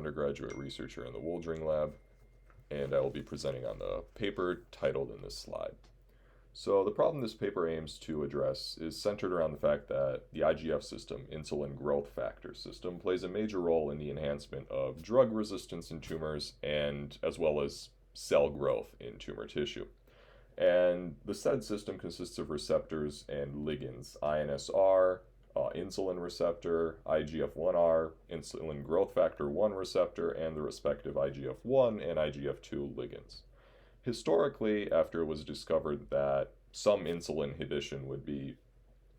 undergraduate researcher in the Wooldring Lab, and I will be presenting on the paper titled in this slide. So the problem this paper aims to address is centered around the fact that the IGF system, insulin growth factor system, plays a major role in the enhancement of drug resistance in tumors and as well as cell growth in tumor tissue. And the said system consists of receptors and ligands, INSR, insulin receptor, IGF-1R, insulin growth factor 1 receptor, and the respective IGF-1 and IGF-2 ligands. Historically, after it was discovered that some insulin inhibition would be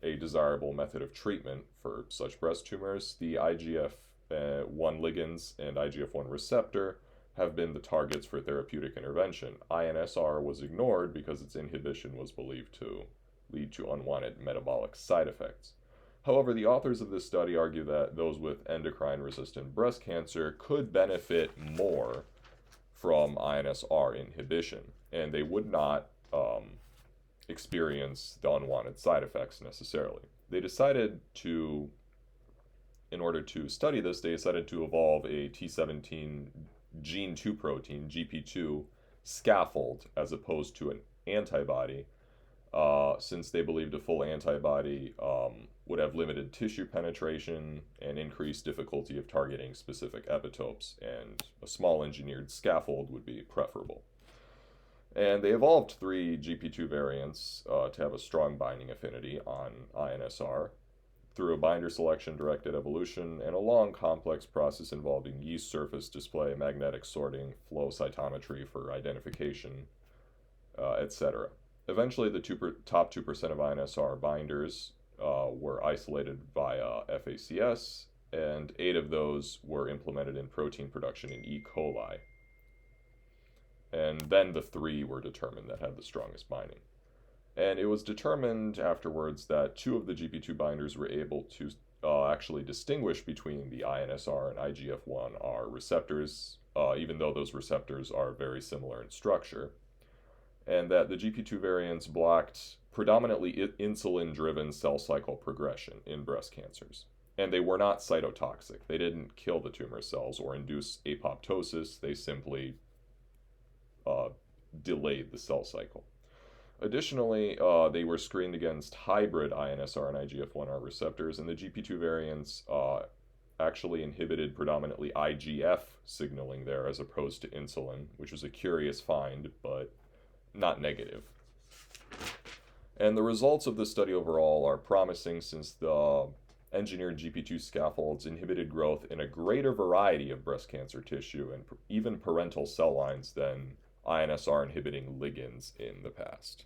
a desirable method of treatment for such breast tumors, the IGF-1 ligands and IGF-1 receptor have been the targets for therapeutic intervention. INSR was ignored because its inhibition was believed to lead to unwanted metabolic side effects. However, the authors of this study argue that those with endocrine-resistant breast cancer could benefit more from INSR inhibition, and they would not experience the unwanted side effects necessarily. They decided to, in order to study this, they decided to evolve a T17 gene 2 protein, GP2, scaffold as opposed to an antibody, since they believed a full antibody would have limited tissue penetration and increased difficulty of targeting specific epitopes, and a small engineered scaffold would be preferable. And they evolved 3 GP2 variants to have a strong binding affinity on INSR through a binder selection directed evolution and a long complex process involving yeast surface display, magnetic sorting, flow cytometry for identification, etc. Eventually, the top 2% of INSR binders were isolated via FACS, and 8 of those were implemented in protein production in E. coli. And then the 3 were determined that had the strongest binding. And it was determined afterwards that 2 of the GP2 binders were able to actually distinguish between the INSR and IGF-1R receptors, even though those receptors are very similar in structure. And that the GP2 variants blocked predominantly insulin-driven cell cycle progression in breast cancers. And they were not cytotoxic. They didn't kill the tumor cells or induce apoptosis. They simply delayed the cell cycle. Additionally, they were screened against hybrid INSR and IGF-1R receptors, and the GP2 variants actually inhibited predominantly IGF signaling there as opposed to insulin, which was a curious find, but not negative. And the results of this study overall are promising, since the engineered GP2 scaffolds inhibited growth in a greater variety of breast cancer tissue and even parental cell lines than INSR inhibiting ligands in the past.